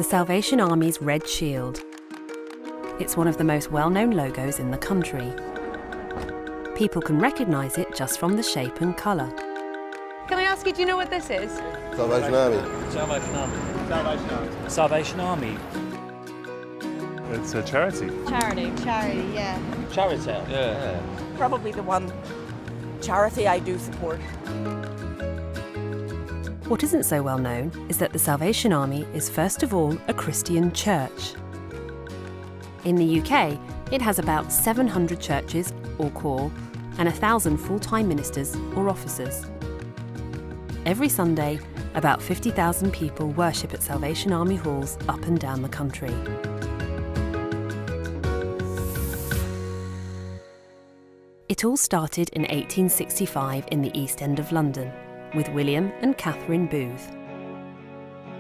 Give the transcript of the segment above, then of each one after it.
the Salvation Army's red shield. It's one of the most well-known logos in the country. People can recognise it just from the shape and colour. Can I ask you, do you know what this is? Salvation Army. Salvation Army. Salvation Army. Salvation Army. It's a charity. Charity. Charity, yeah. Charity. Yeah. Probably the one charity I do support. What isn't so well known is that the Salvation Army is first of all a Christian church. In the UK, it has about 700 churches or corps and 1,000 full-time ministers or officers. Every Sunday, about 50,000 people worship at Salvation Army halls up and down the country. It all started in 1865 in the East End of London with William and Catherine Booth.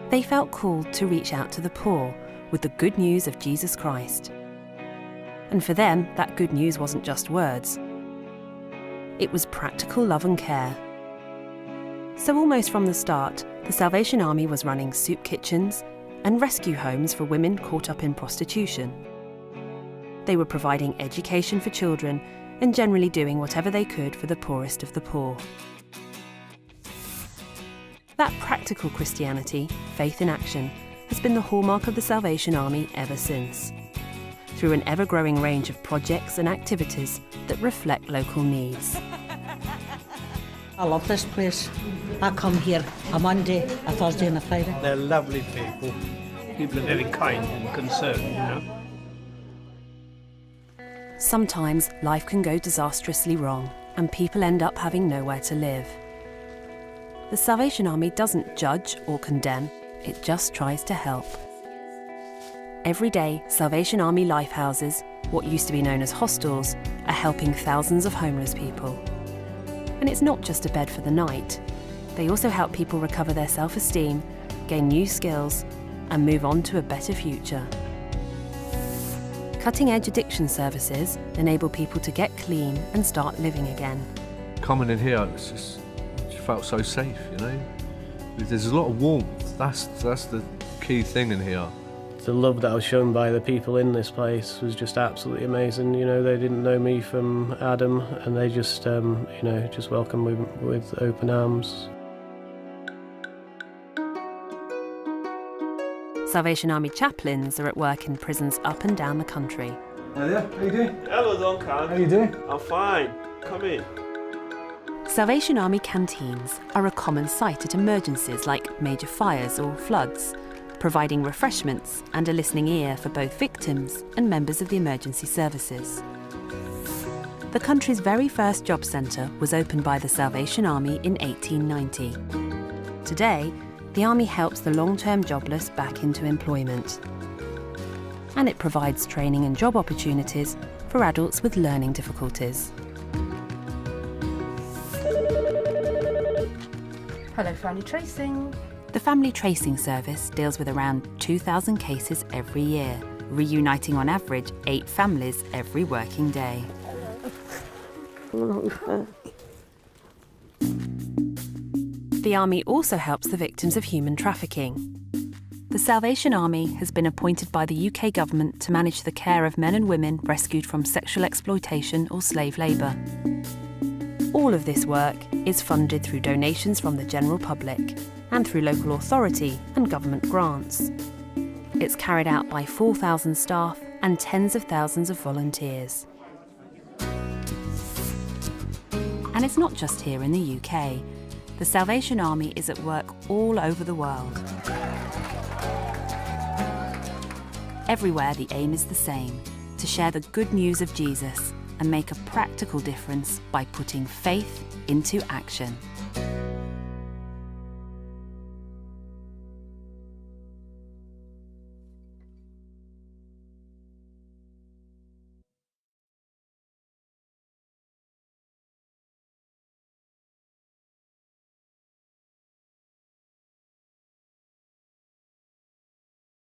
They felt called to reach out to the poor with the good news of Jesus Christ. And for them, that good news wasn't just words. It was practical love and care. So almost from the start, the Salvation Army was running soup kitchens and rescue homes for women caught up in prostitution. They were providing education for children and generally doing whatever they could for the poorest of the poor. That practical Christianity, faith in action, has been the hallmark of the Salvation Army ever since, through an ever-growing range of projects and activities that reflect local needs. I love this place. I come here a Monday, a Thursday and a Friday. They're lovely people. People are very kind and concerned, you know. Sometimes life can go disastrously wrong and people end up having nowhere to live. The Salvation Army doesn't judge or condemn, it just tries to help. Every day, Salvation Army lifehouses, what used to be known as hostels, are helping thousands of homeless people. And it's not just a bed for the night. They also help people recover their self-esteem, gain new skills, and move on to a better future. Cutting-edge addiction services enable people to get clean and start living again. Coming in here, it's just, you felt so safe, you know. There's a lot of warmth. That's the key thing in here. The love that I was shown by the people in this place was just absolutely amazing. You know, they didn't know me from Adam, and they just, just welcomed me with open arms. Salvation Army chaplains are at work in prisons up and down the country. Hi there, how you doing? Hello, Duncan. How you doing? I'm fine. Come in. Salvation Army canteens are a common sight at emergencies like major fires or floods, providing refreshments and a listening ear for both victims and members of the emergency services. The country's very first job centre was opened by the Salvation Army in 1890. Today, the Army helps the long-term jobless back into employment. And it provides training and job opportunities for adults with learning difficulties. Hello, Family Tracing. The Family Tracing Service deals with around 2,000 cases every year, reuniting on average 8 families every working day. The Army also helps the victims of human trafficking. The Salvation Army has been appointed by the UK government to manage the care of men and women rescued from sexual exploitation or slave labour. All of this work is funded through donations from the general public and through local authority and government grants. It's carried out by 4,000 staff and tens of thousands of volunteers. And it's not just here in the UK. The Salvation Army is at work all over the world. Everywhere the aim is the same, to share the good news of Jesus and make a practical difference by putting faith into action.